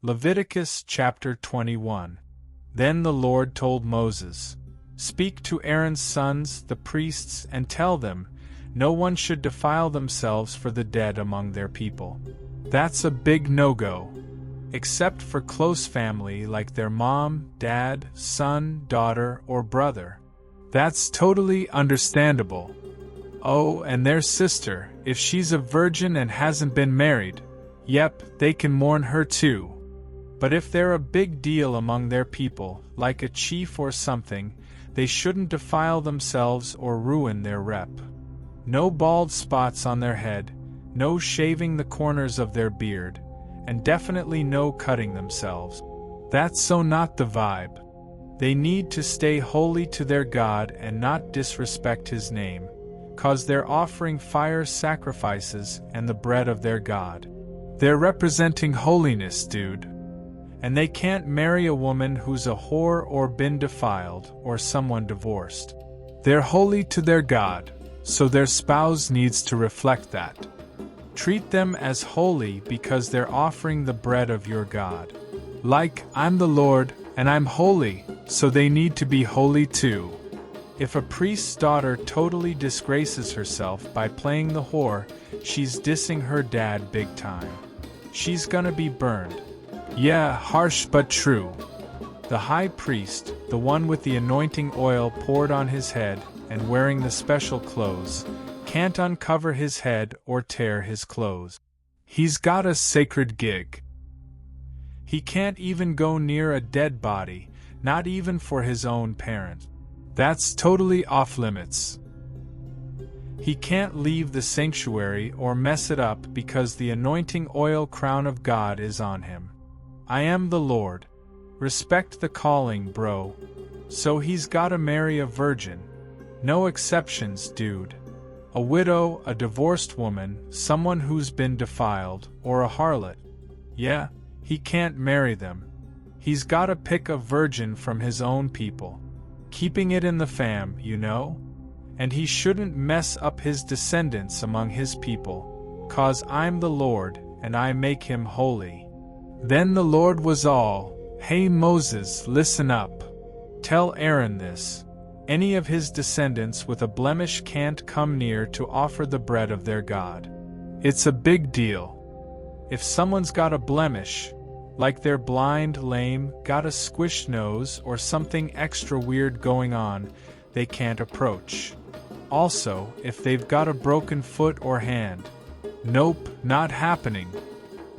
Leviticus chapter 21. Then the Lord told Moses, "Speak to Aaron's sons, the priests, and tell them, no one should defile themselves for the dead among their people. That's a big no-go. Except for close family like their mom, dad, son, daughter, or brother. That's totally understandable. Oh, and their sister, if she's a virgin and hasn't been married. Yep, they can mourn her too. But if they're a big deal among their people, like a chief or something, they shouldn't defile themselves or ruin their rep. No bald spots on their head, no shaving the corners of their beard, and definitely no cutting themselves. That's so not the vibe. They need to stay holy to their God and not disrespect His name, 'cause they're offering fire sacrifices and the bread of their God. They're representing holiness, dude. And they can't marry a woman who's a whore or been defiled or someone divorced. They're holy to their God, so their spouse needs to reflect that. Treat them as holy because they're offering the bread of your God. Like, I'm the Lord, and I'm holy, so they need to be holy too. If a priest's daughter totally disgraces herself by playing the whore, she's dissing her dad big time. She's gonna be burned. Yeah, harsh but true. The high priest, the one with the anointing oil poured on his head and wearing the special clothes, can't uncover his head or tear his clothes. He's got a sacred gig. He can't even go near a dead body, not even for his own parent. That's totally off limits. He can't leave the sanctuary or mess it up because the anointing oil crown of God is on him. I am the Lord. Respect the calling, bro. So he's gotta marry a virgin. No exceptions, dude. A widow, a divorced woman, someone who's been defiled, or a harlot. Yeah, he can't marry them. He's gotta pick a virgin from his own people. Keeping it in the fam, you know? And he shouldn't mess up his descendants among his people, 'cause I'm the Lord, and I make him holy. Then the Lord was all, "Hey Moses, listen up. Tell Aaron this. Any of his descendants with a blemish can't come near to offer the bread of their God. It's a big deal. If someone's got a blemish, like they're blind, lame, got a squished nose, or something extra weird going on, they can't approach. Also, if they've got a broken foot or hand. Nope, not happening.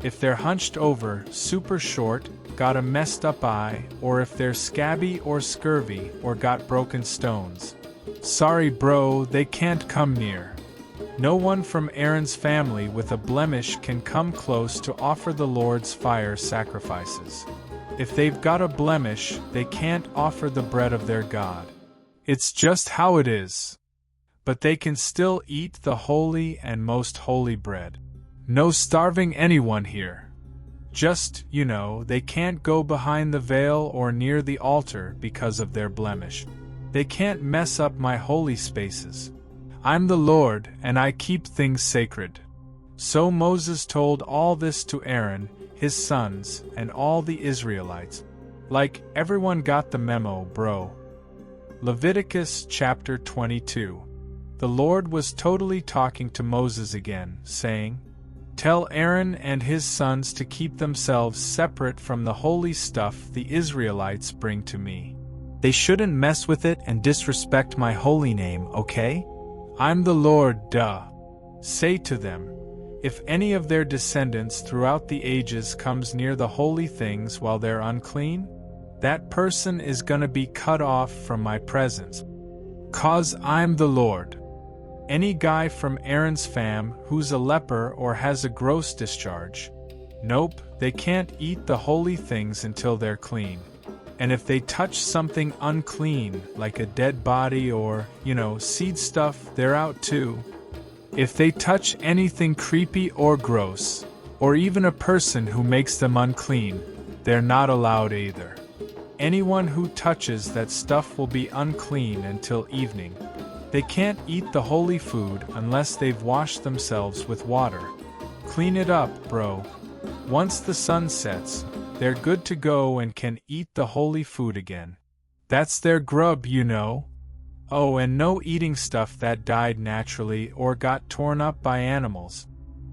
If they're hunched over, super short, got a messed up eye, or if they're scabby or scurvy or got broken stones. Sorry bro, they can't come near. No one from Aaron's family with a blemish can come close to offer the Lord's fire sacrifices. If they've got a blemish, they can't offer the bread of their God. It's just how it is. But they can still eat the holy and most holy bread. No starving anyone here. Just, they can't go behind the veil or near the altar because of their blemish. They can't mess up my holy spaces. I'm the Lord, and I keep things sacred." So Moses told all this to Aaron, his sons, and all the Israelites. Like, everyone got the memo, bro. Leviticus chapter 22. The Lord was totally talking to Moses again, saying, "Tell Aaron and his sons to keep themselves separate from the holy stuff the Israelites bring to me. They shouldn't mess with it and disrespect my holy name, okay? I'm the Lord, duh. Say to them, if any of their descendants throughout the ages comes near the holy things while they're unclean, that person is gonna be cut off from my presence. 'Cause I'm the Lord. Any guy from Aaron's fam who's a leper or has a gross discharge, nope, they can't eat the holy things until they're clean. And if they touch something unclean, like a dead body or, seed stuff, they're out too. If they touch anything creepy or gross, or even a person who makes them unclean, they're not allowed either. Anyone who touches that stuff will be unclean until evening. They can't eat the holy food unless they've washed themselves with water. Clean it up, bro. Once the sun sets, they're good to go and can eat the holy food again. That's their grub, you know. Oh, and no eating stuff that died naturally or got torn up by animals.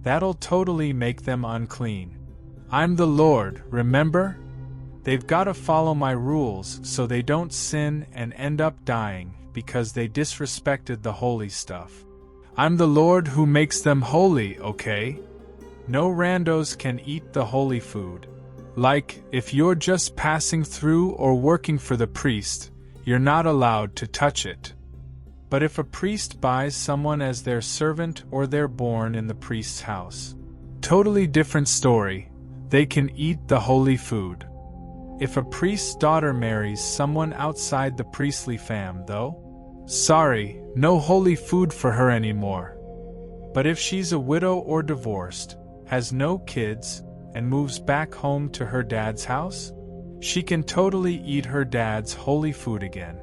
That'll totally make them unclean. I'm the Lord, remember? They've got to follow my rules so they don't sin and end up dying because they disrespected the holy stuff. I'm the Lord who makes them holy, okay? No randos can eat the holy food. Like, if you're just passing through or working for the priest, you're not allowed to touch it. But if a priest buys someone as their servant or they're born in the priest's house, totally different story, they can eat the holy food. If a priest's daughter marries someone outside the priestly fam, though, sorry, no holy food for her anymore. But if she's a widow or divorced, has no kids, and moves back home to her dad's house, she can totally eat her dad's holy food again.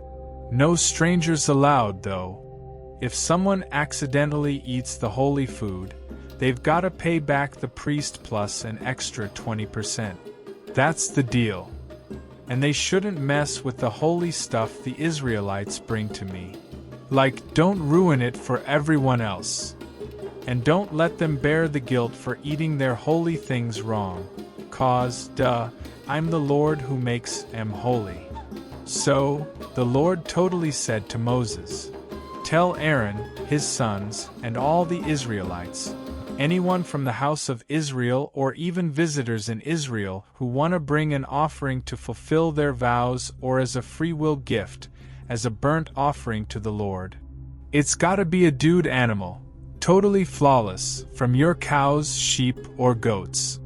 No strangers allowed, though. If someone accidentally eats the holy food, they've got to pay back the priest plus an extra 20%. That's the deal. And they shouldn't mess with the holy stuff the Israelites bring to me. Like, don't ruin it for everyone else. And don't let them bear the guilt for eating their holy things wrong. 'Cause, I'm the Lord who makes them holy. So, the Lord totally said to Moses, "Tell Aaron, his sons, and all the Israelites, anyone from the house of Israel or even visitors in Israel who want to bring an offering to fulfill their vows or as a freewill gift, as a burnt offering to the Lord. It's gotta be a dude animal, totally flawless, from your cows, sheep, or goats.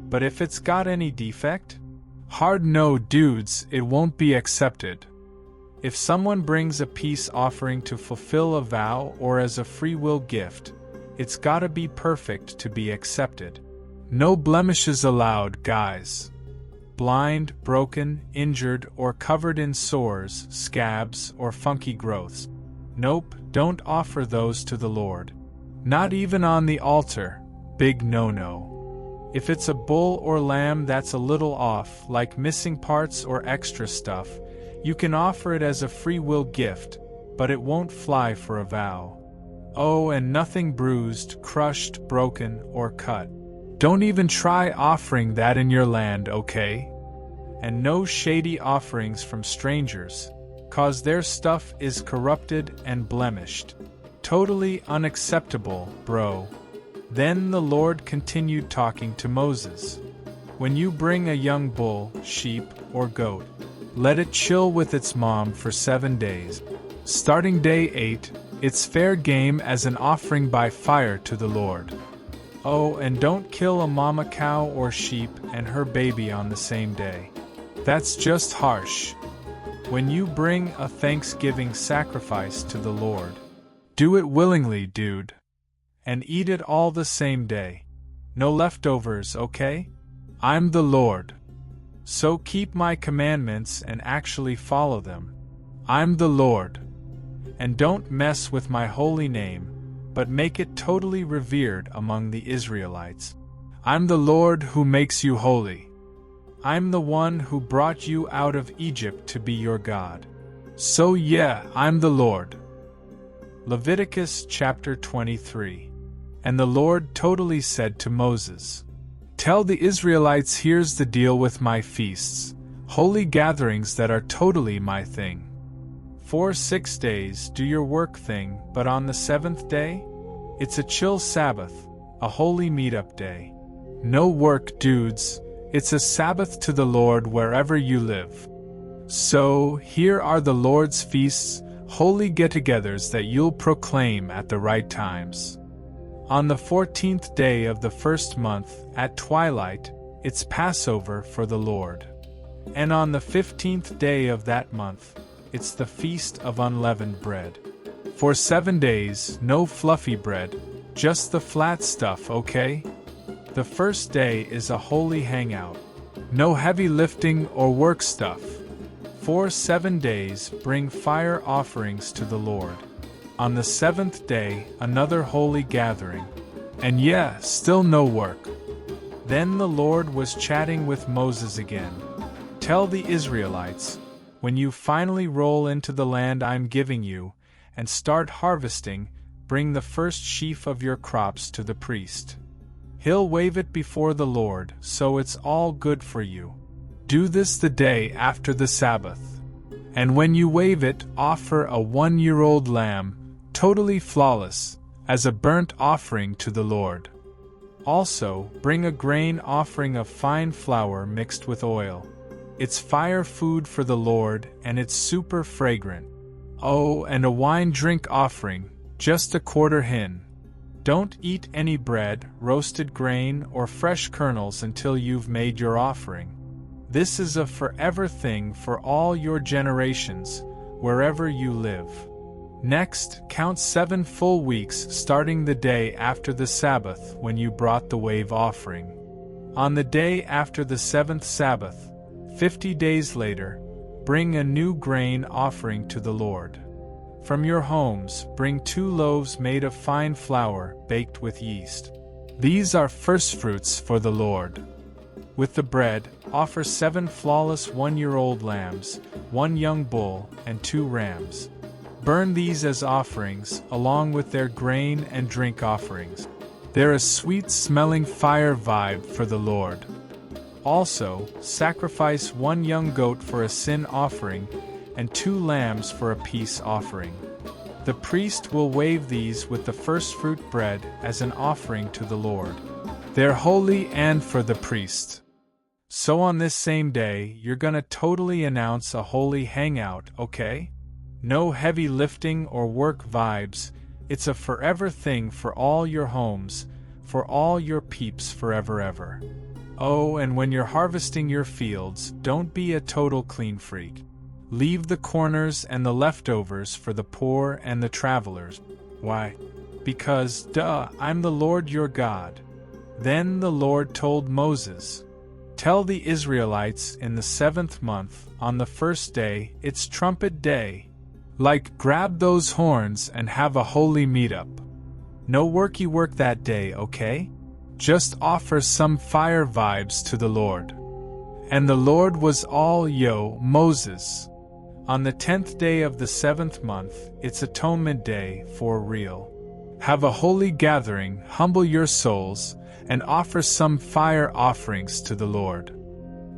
But if it's got any defect? Hard no, dudes, it won't be accepted. If someone brings a peace offering to fulfill a vow or as a freewill gift, it's gotta be perfect to be accepted. No blemishes allowed, guys. Blind, broken, injured, or covered in sores, scabs, or funky growths. Nope, don't offer those to the Lord. Not even on the altar, big no-no. If it's a bull or lamb that's a little off, like missing parts or extra stuff, you can offer it as a freewill gift, but it won't fly for a vow. Oh, and nothing bruised, crushed, broken, or cut. Don't even try offering that in your land, okay? And no shady offerings from strangers, 'cause their stuff is corrupted and blemished. Totally unacceptable, bro. Then the Lord continued talking to Moses. When you bring a young bull, sheep, or goat, let it chill with its mom for 7 days. Starting day 8, it's fair game as an offering by fire to the Lord. Oh, and don't kill a mama cow or sheep and her baby on the same day. That's just harsh. When you bring a Thanksgiving sacrifice to the Lord, do it willingly, dude. And eat it all the same day. No leftovers, okay? I'm the Lord. So keep my commandments and actually follow them. I'm the Lord. And don't mess with my holy name, but make it totally revered among the Israelites. I'm the Lord who makes you holy. I'm the one who brought you out of Egypt to be your God. So yeah, I'm the Lord. Leviticus chapter 23. And the Lord totally said to Moses, "Tell the Israelites here's the deal with my feasts, holy gatherings that are totally my thing. For 6 days do your work thing, but on the 7th day, it's a chill Sabbath, a holy meetup day. No work, dudes, it's a Sabbath to the Lord wherever you live. So, here are the Lord's feasts, holy get-togethers that you'll proclaim at the right times. On the 14th day of the first month, at twilight, it's Passover for the Lord. And on the 15th day of that month, it's the Feast of Unleavened Bread. For 7 days, no fluffy bread, just the flat stuff, okay? The first day is a holy hangout. No heavy lifting or work stuff. For 7 days, bring fire offerings to the Lord. On the 7th day, another holy gathering. And yeah, still no work. Then the Lord was chatting with Moses again. Tell the Israelites, when you finally roll into the land I'm giving you, and start harvesting, bring the first sheaf of your crops to the priest. He'll wave it before the Lord, so it's all good for you. Do this the day after the Sabbath. And when you wave it, offer a 1-year-old lamb, totally flawless, as a burnt offering to the Lord. Also, bring a grain offering of fine flour mixed with oil. It's fire food for the Lord, and it's super fragrant. Oh, and a wine drink offering, just a quarter hin. Don't eat any bread, roasted grain, or fresh kernels until you've made your offering. This is a forever thing for all your generations, wherever you live. Next, count 7 full weeks starting the day after the Sabbath when you brought the wave offering. On the day after the 7th Sabbath, 50 days later, bring a new grain offering to the Lord. From your homes, bring 2 loaves made of fine flour baked with yeast. These are firstfruits for the Lord. With the bread, offer 7 flawless 1-year-old lambs, 1 young bull, and 2 rams. Burn these as offerings, along with their grain and drink offerings. They're a sweet-smelling fire vibe for the Lord. Also, sacrifice 1 young goat for a sin offering, and 2 lambs for a peace offering. The priest will wave these with the firstfruit bread as an offering to the Lord. They're holy and for the priest. So on this same day, you're gonna totally announce a holy hangout, okay? No heavy lifting or work vibes, it's a forever thing for all your homes, for all your peeps forever ever. Oh, and when you're harvesting your fields, don't be a total clean freak. Leave the corners and the leftovers for the poor and the travelers. Why? Because, duh, I'm the Lord your God. Then the Lord told Moses, tell the Israelites in the 7th month, on the first day, it's trumpet day. Like, grab those horns and have a holy meetup. No worky work that day, okay? Just offer some fire vibes to the Lord. And the Lord was all, yo, Moses. On the 10th day of the 7th month, it's Atonement Day, for real. Have a holy gathering, humble your souls, and offer some fire offerings to the Lord.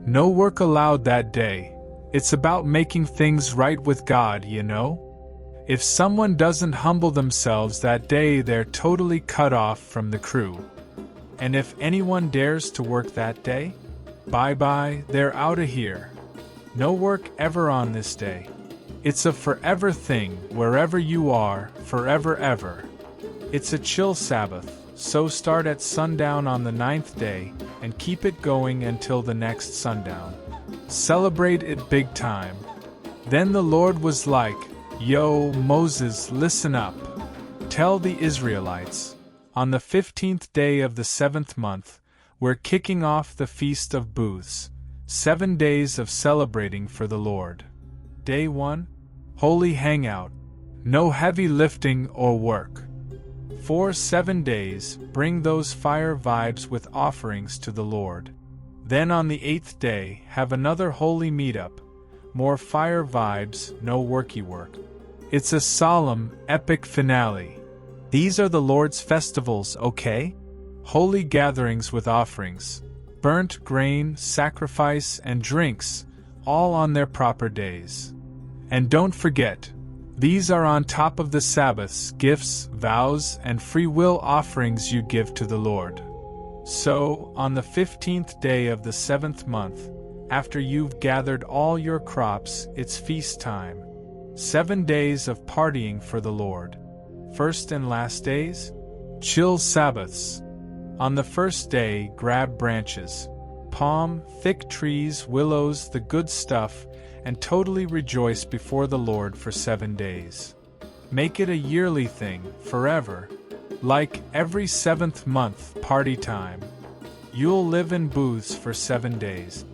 No work allowed that day. It's about making things right with God, you know? If someone doesn't humble themselves that day, they're totally cut off from the crew. And if anyone dares to work that day, bye-bye, they're outta here. No work ever on this day. It's a forever thing, wherever you are, forever ever. It's a chill Sabbath, so start at sundown on the 9th day, and keep it going until the next sundown. Celebrate it big time. Then the Lord was like, yo, Moses, listen up. Tell the Israelites, on the 15th day of the 7th month, we're kicking off the Feast of Booths, 7 days of celebrating for the Lord. Day 1, holy hangout, no heavy lifting or work. For 7 days, bring those fire vibes with offerings to the Lord. Then on the 8th day, have another holy meetup, more fire vibes, no worky work. It's a solemn, epic finale. These are the Lord's festivals, okay? Holy gatherings with offerings, burnt grain, sacrifice, and drinks, all on their proper days. And don't forget, these are on top of the Sabbaths, gifts, vows, and free will offerings you give to the Lord. So, on the 15th day of the 7th month, after you've gathered all your crops, it's feast time. 7 days of partying for the Lord. First and last days? Chill Sabbaths. On the first day, grab branches, palm, thick trees, willows, the good stuff, and totally rejoice before the Lord for 7 days. Make it a yearly thing, forever. Like every 7th month, party time. You'll live in booths for 7 days.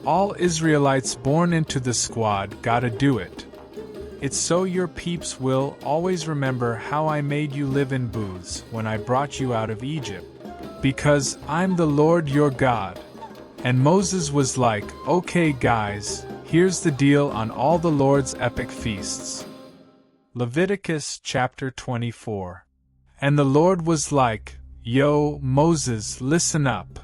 All Israelites born into the squad gotta do it. It's so your peeps will always remember how I made you live in booths when I brought you out of Egypt. because I'm the Lord your God." And Moses was like, "Okay guys, here's the deal on all the Lord's epic feasts." Leviticus chapter 24. And the Lord was like, "Yo, Moses, listen up.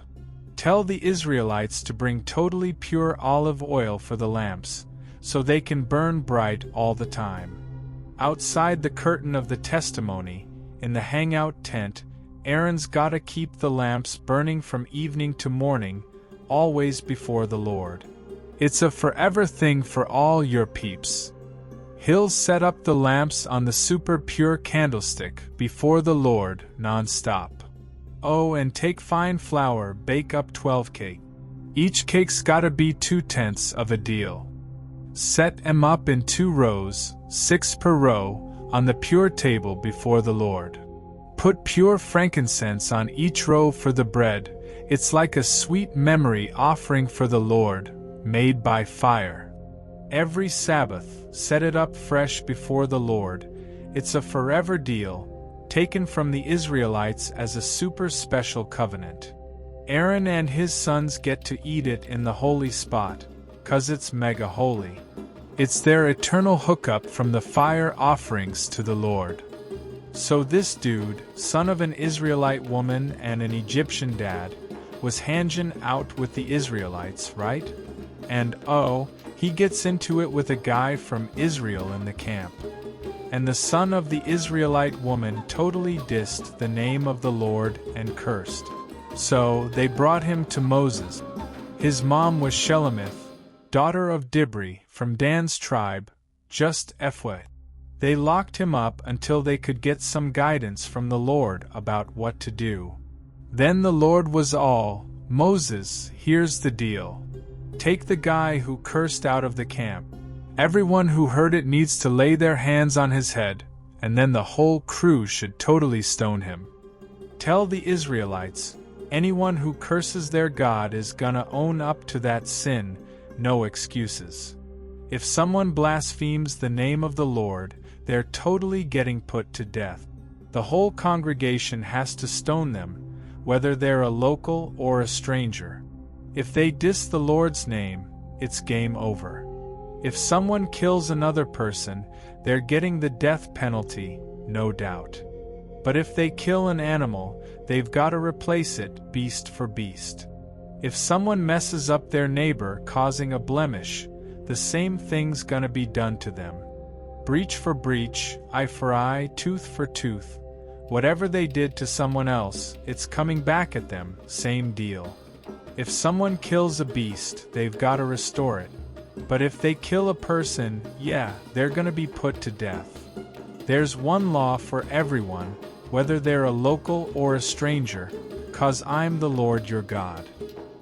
Tell the Israelites to bring totally pure olive oil for the lamps, so they can burn bright all the time. Outside the curtain of the testimony, in the hangout tent, Aaron's gotta keep the lamps burning from evening to morning, always before the Lord. It's a forever thing for all your peeps. He'll set up the lamps on the super pure candlestick before the Lord non-stop. Oh, and take fine flour, bake up 12 cake. Each cake's gotta be 2/10 of a deal. Set 'em up in 2 rows, 6 per row, on the pure table before the Lord. Put pure frankincense on each row for the bread. It's like a sweet memory offering for the Lord, made by fire. Every Sabbath, set it up fresh before the Lord. It's a forever deal, taken from the Israelites as a super special covenant. Aaron and his sons get to eat it in the holy spot, 'cause it's mega holy. It's their eternal hookup from the fire offerings to the Lord. So this dude, son of an Israelite woman and an Egyptian dad, was hanging out with the Israelites, right? And oh, he gets into it with a guy from Israel in the camp. And the son of the Israelite woman totally dissed the name of the Lord and cursed. So they brought him to Moses. His mom was Shelemith, daughter of Dibri, from Dan's tribe, just FY. They locked him up until they could get some guidance from the Lord about what to do. Then the Lord was all, "Moses, here's the deal. Take the guy who cursed out of the camp. Everyone who heard it needs to lay their hands on his head, and then the whole crew should totally stone him. Tell the Israelites, anyone who curses their God is gonna own up to that sin, no excuses. If someone blasphemes the name of the Lord, they're totally getting put to death. The whole congregation has to stone them, whether they're a local or a stranger. If they diss the Lord's name, it's game over. If someone kills another person, they're getting the death penalty, no doubt. But if they kill an animal, they've got to replace it beast for beast. If someone messes up their neighbor causing a blemish, the same thing's gonna be done to them. Breach for breach, eye for eye, tooth for tooth. Whatever they did to someone else, it's coming back at them, same deal. If someone kills a beast, they've got to restore it. But if they kill a person, yeah, they're gonna be put to death. There's one law for everyone, whether they're a local or a stranger, 'cause I'm the Lord your God."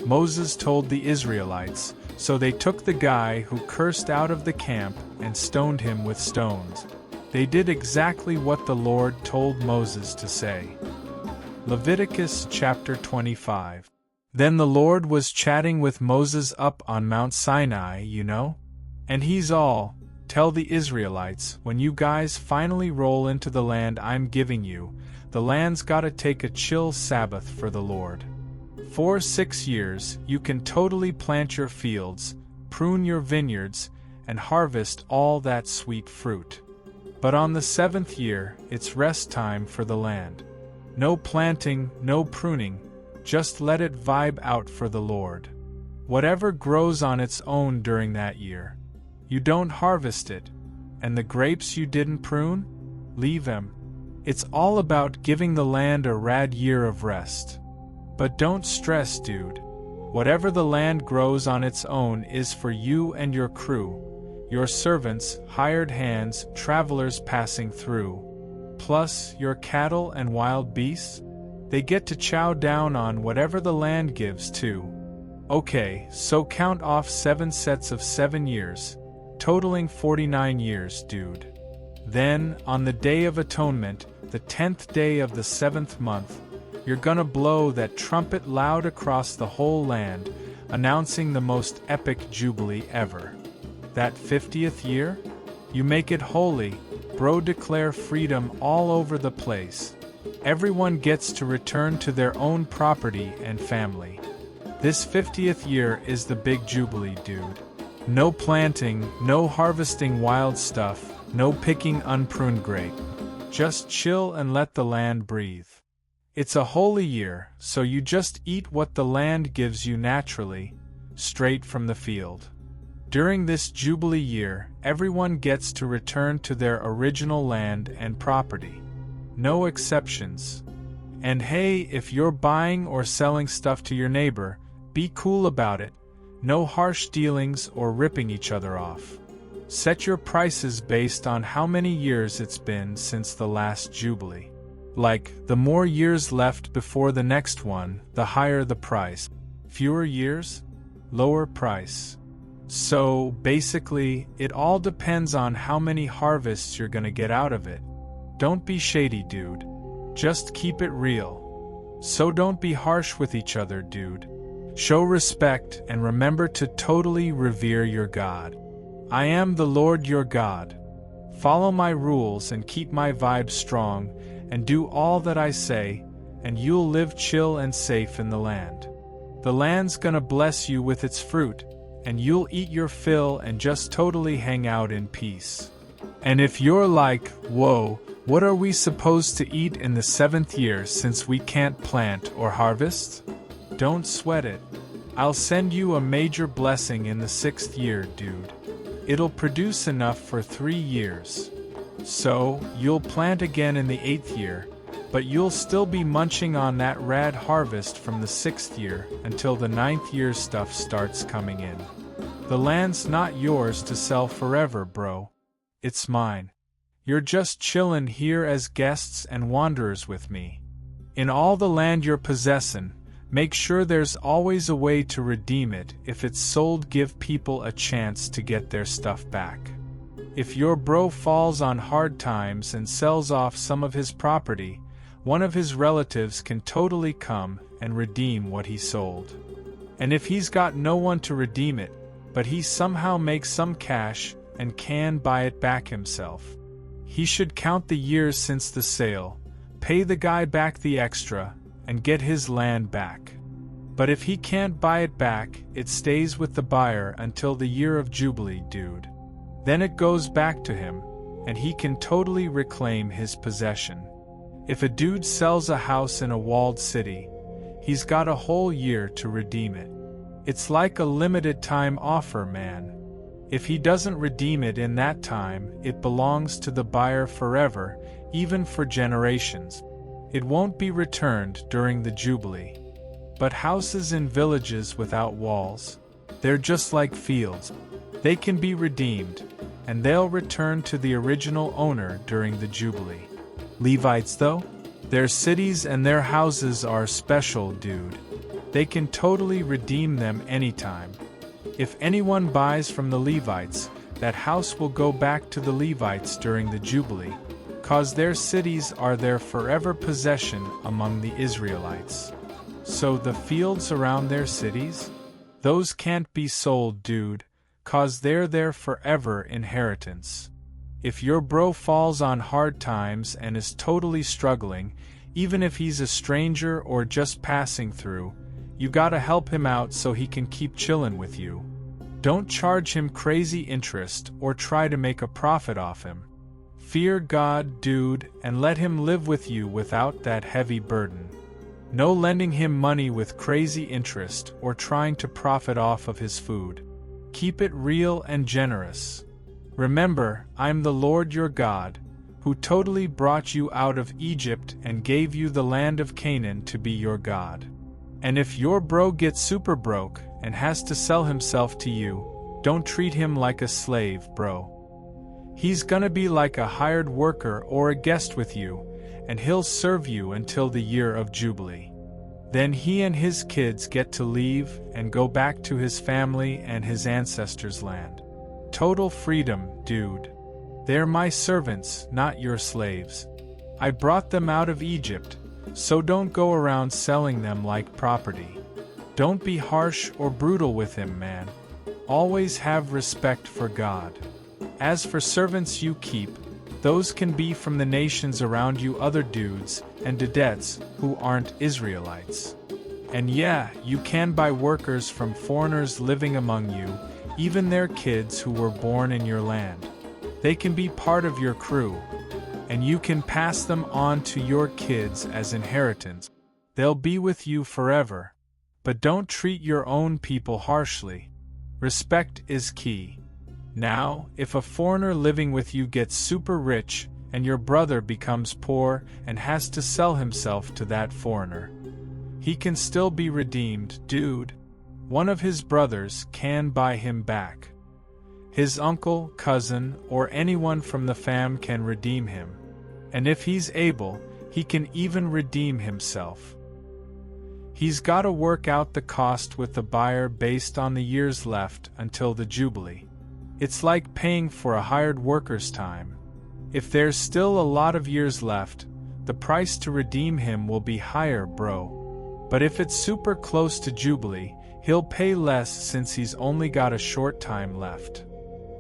Moses told the Israelites, so they took the guy who cursed out of the camp and stoned him with stones. They did exactly what the Lord told Moses to say. Leviticus chapter 25. Then the Lord was chatting with Moses up on Mount Sinai, you know? And he's all, "Tell the Israelites, when you guys finally roll into the land I'm giving you, the land's gotta take a chill Sabbath for the Lord. For 6 years, you can totally plant your fields, prune your vineyards, and harvest all that sweet fruit. But on the 7th year, it's rest time for the land. No planting, no pruning, just let it vibe out for the Lord. Whatever grows on its own during that year, you don't harvest it, and the grapes you didn't prune, leave them. It's all about giving the land a rad year of rest. But don't stress, dude. Whatever the land grows on its own is for you and your crew, your servants, hired hands, travelers passing through. Plus, your cattle and wild beasts, they get to chow down on whatever the land gives too. Okay, so count off 7 sets of 7 years, totaling 49 years, dude. Then, on the Day of Atonement, the 10th day of the 7th month, you're gonna blow that trumpet loud across the whole land, announcing the most epic jubilee ever. That 50th year? You make it holy, bro, declare freedom all over the place. everyone gets to return to their own property and family. This 50th year is the big Jubilee, dude. No planting, no harvesting wild stuff, no picking unpruned grape. Just chill and let the land breathe. It's a holy year, so you just eat what the land gives you naturally, straight from the field. During this Jubilee year, everyone gets to return to their original land and property. No exceptions. And hey, if you're buying or selling stuff to your neighbor, be cool about it. No harsh dealings or ripping each other off. Set your prices based on how many years it's been since the last Jubilee. Like, the more years left before the next one, the higher the price. Fewer years? Lower price. So, basically, it all depends on how many harvests you're gonna get out of it. Don't be shady, dude. Just keep it real. So don't be harsh with each other, dude. Show respect and remember to totally revere your God. I am the Lord your God. Follow my rules and keep my vibe strong, and do all that I say, and you'll live chill and safe in the land. The land's gonna bless you with its fruit, and you'll eat your fill and just totally hang out in peace. And if you're like, whoa, what are we supposed to eat in the 7th year since we can't plant or harvest? Don't sweat it. I'll send you a major blessing in the 6th year, dude. It'll produce enough for 3 years. So, you'll plant again in the 8th year, but you'll still be munching on that rad harvest from the 6th year until the 9th year stuff starts coming in. The land's not yours to sell forever, bro. It's mine. You're just chillin' here as guests and wanderers with me. In all the land you're possessin', make sure there's always a way to redeem it. If it's sold, give people a chance to get their stuff back. If your bro falls on hard times and sells off some of his property, one of his relatives can totally come and redeem what he sold. And if he's got no one to redeem it, but he somehow makes some cash and can buy it back himself, he should count the years since the sale, pay the guy back the extra, and get his land back. But if he can't buy it back, it stays with the buyer until the Year of Jubilee, dude. Then it goes back to him, and he can totally reclaim his possession. If a dude sells a house in a walled city, he's got a whole year to redeem it. It's like a limited time offer, man. If he doesn't redeem it in that time, it belongs to the buyer forever, even for generations. It won't be returned during the Jubilee. But houses in villages without walls, they're just like fields. They can be redeemed, and they'll return to the original owner during the Jubilee. Levites, though? Their cities and their houses are special, dude. They can totally redeem them anytime. If anyone buys from the Levites, that house will go back to the Levites during the Jubilee, cause their cities are their forever possession among the Israelites. So the fields around their cities? Those can't be sold, dude, cause they're their forever inheritance. If your bro falls on hard times and is totally struggling, even if he's a stranger or just passing through, you gotta help him out so he can keep chillin' with you. Don't charge him crazy interest or try to make a profit off him. Fear God, dude, and let him live with you without that heavy burden. No lending him money with crazy interest or trying to profit off of his food. Keep it real and generous. Remember, I'm the Lord your God, who totally brought you out of Egypt and gave you the land of Canaan to be your God. And if your bro gets super broke and has to sell himself to you, don't treat him like a slave, bro. He's gonna be like a hired worker or a guest with you, and he'll serve you until the Year of Jubilee. Then he and his kids get to leave and go back to his family and his ancestors' land. Total freedom, dude. They're my servants, not your slaves. I brought them out of Egypt, so don't go around selling them like property. Don't be harsh or brutal with him, man. Always have respect for God. As for servants you keep, Those can be from the nations around you, other dudes and dudettes who aren't Israelites. And yeah, you can buy workers from foreigners living among you, even their kids who were born in your land. They can be part of your crew, and you can pass them on to your kids as inheritance. They'll be with you forever. But don't treat your own people harshly. Respect is key. Now, if a foreigner living with you gets super rich and your brother becomes poor and has to sell himself to that foreigner, he can still be redeemed, dude. One of his brothers can buy him back. His uncle, cousin, or anyone from the fam can redeem him. And if he's able, he can even redeem himself. He's got to work out the cost with the buyer based on the years left until the Jubilee. It's like paying for a hired worker's time. If there's still a lot of years left, the price to redeem him will be higher, bro. But if it's super close to Jubilee, he'll pay less since he's only got a short time left.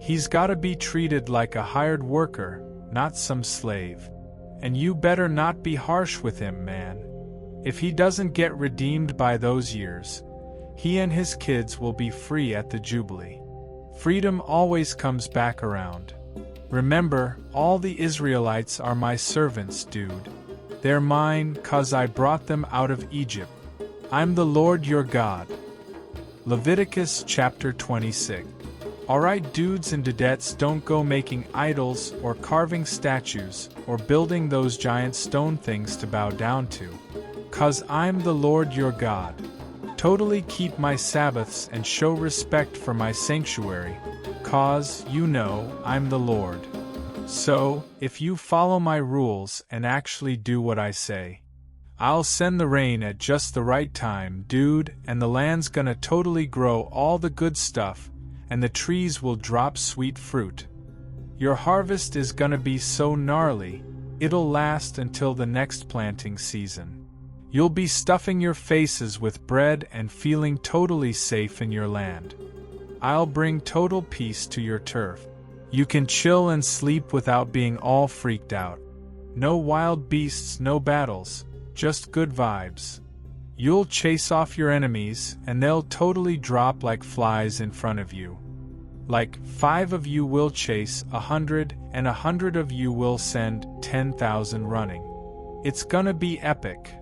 He's got to be treated like a hired worker, not some slave. And you better not be harsh with him, man. If he doesn't get redeemed by those years, he and his kids will be free at the Jubilee. Freedom always comes back around. Remember, all the Israelites are my servants, dude. They're mine 'cause I brought them out of Egypt. I'm the Lord your God. Leviticus chapter 26. Alright, dudes and dudettes, don't go making idols or carving statues or building those giant stone things to bow down to. 'Cause I'm the Lord your God. Totally keep my Sabbaths and show respect for my sanctuary, 'cause you know I'm the Lord. So, if you follow my rules and actually do what I say, I'll send the rain at just the right time, dude, and the land's gonna totally grow all the good stuff, and the trees will drop sweet fruit. Your harvest is gonna be so gnarly, it'll last until the next planting season. You'll be stuffing your faces with bread and feeling totally safe in your land. I'll bring total peace to your turf. You can chill and sleep without being all freaked out. No wild beasts, no battles, just good vibes. You'll chase off your enemies, and they'll totally drop like flies in front of you. Like 5 of you will chase 100, and 100 of you will send 10,000 running. It's gonna be epic.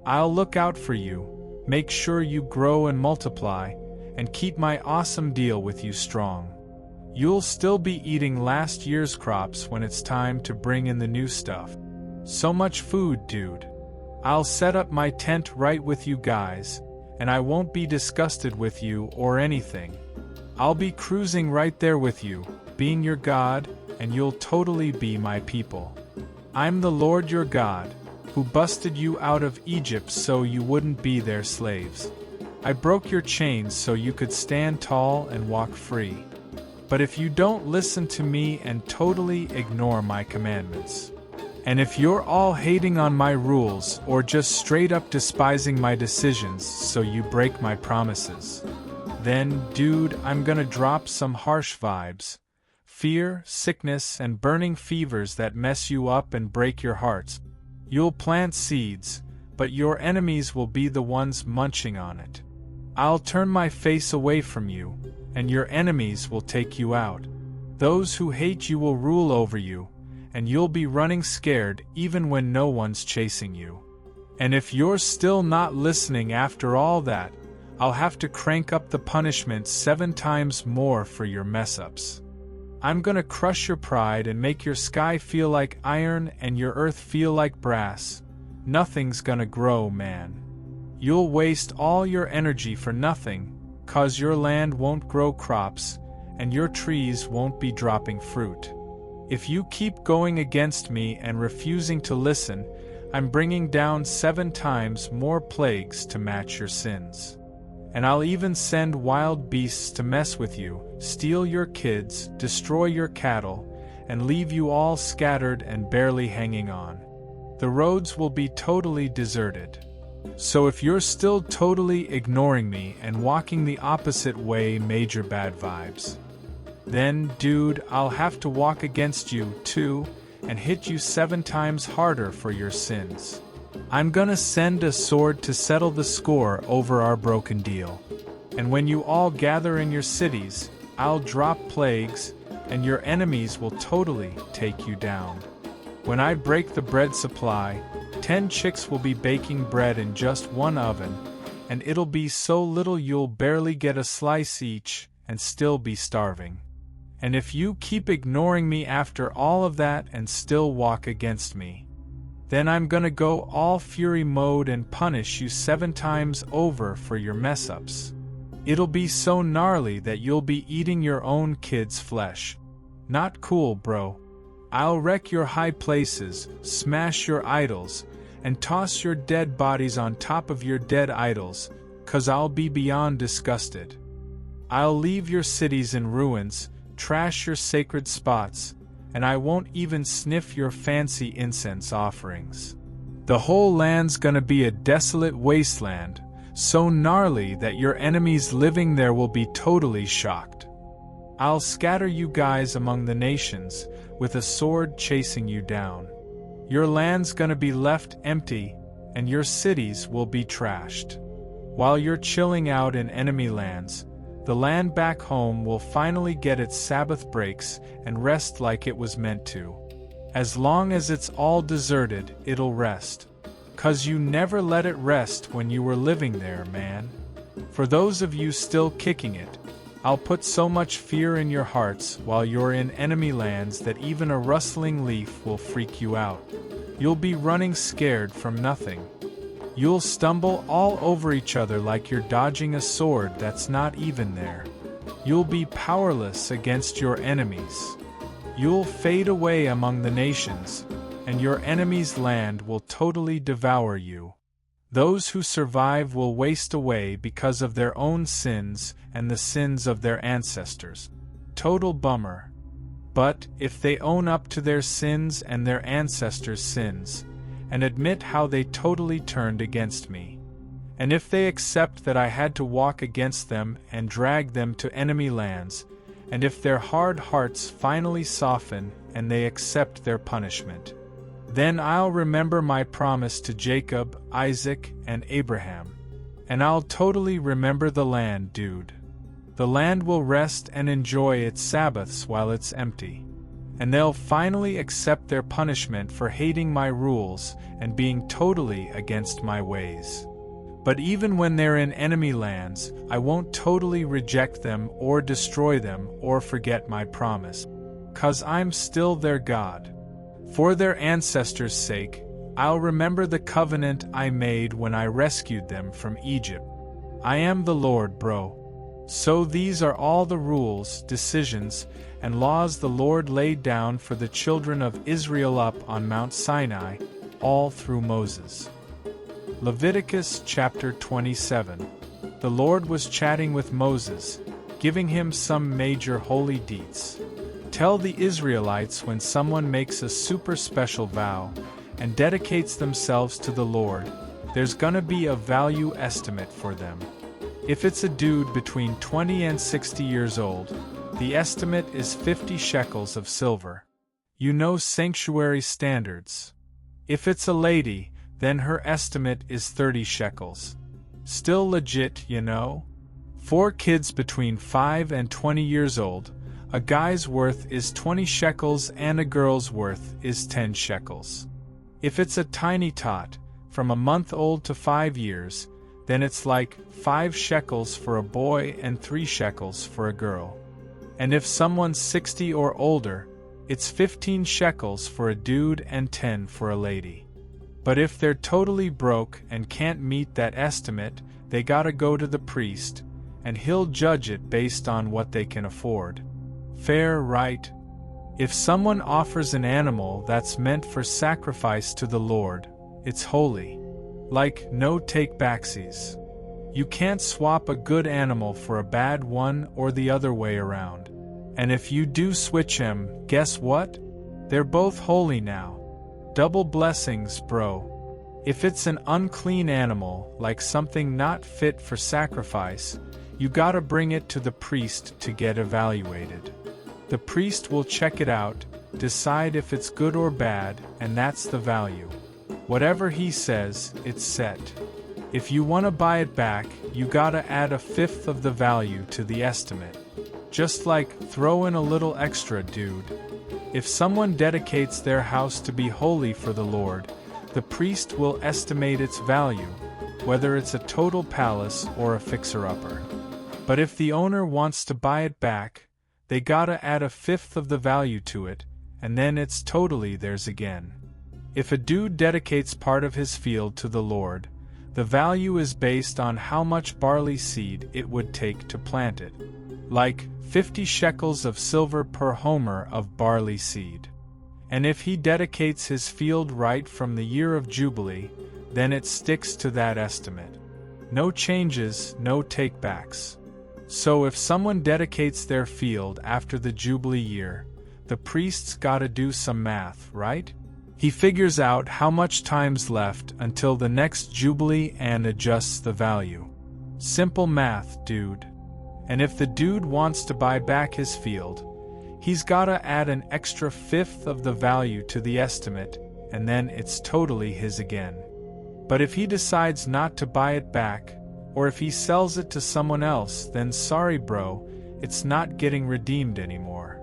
I'll look out for you, make sure you grow and multiply, and keep my awesome deal with you strong. You'll still be eating last year's crops when it's time to bring in the new stuff. So much food, dude. I'll set up my tent right with you guys, and I won't be disgusted with you or anything. I'll be cruising right there with you, being your God, and you'll totally be my people. I'm the Lord your God, who busted you out of Egypt so you wouldn't be their slaves. I broke your chains so you could stand tall and walk free. But if you don't listen to me and totally ignore my commandments, and if you're all hating on my rules or just straight up despising my decisions so you break my promises, then, dude, I'm gonna drop some harsh vibes. Fear, sickness, and burning fevers that mess you up and break your hearts. You'll plant seeds, but your enemies will be the ones munching on it. I'll turn my face away from you, and your enemies will take you out. Those who hate you will rule over you, and you'll be running scared even when no one's chasing you. And if you're still not listening after all that, I'll have to crank up the punishment 7 times more for your mess-ups. I'm gonna crush your pride and make your sky feel like iron and your earth feel like brass. Nothing's gonna grow, man. You'll waste all your energy for nothing, 'cause your land won't grow crops, and your trees won't be dropping fruit. If you keep going against me and refusing to listen, I'm bringing down 7 times more plagues to match your sins. And I'll even send wild beasts to mess with you, steal your kids, destroy your cattle, and leave you all scattered and barely hanging on. The roads will be totally deserted. So if you're still totally ignoring me and walking the opposite way, major bad vibes, then, dude, I'll have to walk against you, too, and hit you 7 times harder for your sins. I'm gonna send a sword to settle the score over our broken deal. And when you all gather in your cities, I'll drop plagues, and your enemies will totally take you down. When I break the bread supply, 10 chicks will be baking bread in just one oven, and it'll be so little you'll barely get a slice each and still be starving. And if you keep ignoring me after all of that and still walk against me, then I'm gonna go all fury mode and punish you 7 times over for your mess-ups. It'll be so gnarly that you'll be eating your own kid's flesh. Not cool, bro. I'll wreck your high places, smash your idols, and toss your dead bodies on top of your dead idols, 'cause I'll be beyond disgusted. I'll leave your cities in ruins, trash your sacred spots, and I won't even sniff your fancy incense offerings. The whole land's gonna be a desolate wasteland, so gnarly that your enemies living there will be totally shocked. I'll scatter you guys among the nations, with a sword chasing you down. Your land's gonna be left empty, and your cities will be trashed. While you're chilling out in enemy lands, the land back home will finally get its Sabbath breaks and rest like it was meant to. As long as it's all deserted, it'll rest. 'Cause you never let it rest when you were living there, man. For those of you still kicking it, I'll put so much fear in your hearts while you're in enemy lands that even a rustling leaf will freak you out. You'll be running scared from nothing. You'll stumble all over each other like you're dodging a sword that's not even there. You'll be powerless against your enemies. You'll fade away among the nations, and your enemy's land will totally devour you. Those who survive will waste away because of their own sins and the sins of their ancestors. Total bummer. But if they own up to their sins and their ancestors' sins, and admit how they totally turned against me, and if they accept that I had to walk against them and drag them to enemy lands, and if their hard hearts finally soften and they accept their punishment, then I'll remember my promise to Jacob, Isaac, and Abraham. And I'll totally remember the land, dude. The land will rest and enjoy its Sabbaths while it's empty. And they'll finally accept their punishment for hating my rules and being totally against my ways. But even when they're in enemy lands, I won't totally reject them or destroy them or forget my promise. 'Cause I'm still their God. For their ancestors' sake, I'll remember the covenant I made when I rescued them from Egypt. I am the Lord, bro. So these are all the rules, decisions, and laws the Lord laid down for the children of Israel up on Mount Sinai, all through Moses. Leviticus chapter 27. The Lord was chatting with Moses, giving him some major holy deets. Tell the Israelites when someone makes a super special vow and dedicates themselves to the Lord, there's gonna be a value estimate for them. If it's a dude between 20 and 60 years old, the estimate is 50 shekels of silver. You know sanctuary standards. If it's a lady, then her estimate is 30 shekels. Still legit, you know? 4 kids between 5 and 20 years old, a guy's worth is 20 shekels and a girl's worth is 10 shekels. If it's a tiny tot, from a month old to 5 years, then it's like 5 shekels for a boy and 3 shekels for a girl. And if someone's 60 or older, it's 15 shekels for a dude and 10 for a lady. But if they're totally broke and can't meet that estimate, they gotta go to the priest, and he'll judge it based on what they can afford. Fair, right? If someone offers an animal that's meant for sacrifice to the Lord, it's holy. Like, no take-backsies. You can't swap a good animal for a bad one or the other way around. And if you do switch 'em, guess what? They're both holy now. Double blessings, bro. If it's an unclean animal, like something not fit for sacrifice, you gotta bring it to the priest to get evaluated. The priest will check it out, decide if it's good or bad, and that's the value. Whatever he says, it's set. If you want to buy it back, you gotta add a fifth of the value to the estimate. Just like, throw in a little extra, dude. If someone dedicates their house to be holy for the Lord, the priest will estimate its value, whether it's a total palace or a fixer-upper. But if the owner wants to buy it back, they gotta add a fifth of the value to it, and then it's totally theirs again. If a dude dedicates part of his field to the Lord, the value is based on how much barley seed it would take to plant it. Like 50 shekels of silver per homer of barley seed. And if he dedicates his field right from the Year of Jubilee, then it sticks to that estimate. No changes, no takebacks. So if someone dedicates their field after the Jubilee year, the priest's gotta do some math, right? He figures out how much time's left until the next Jubilee and adjusts the value. Simple math, dude. And if the dude wants to buy back his field, he's gotta add an extra fifth of the value to the estimate, and then it's totally his again. But if he decides not to buy it back, or if he sells it to someone else, then sorry bro, it's not getting redeemed anymore.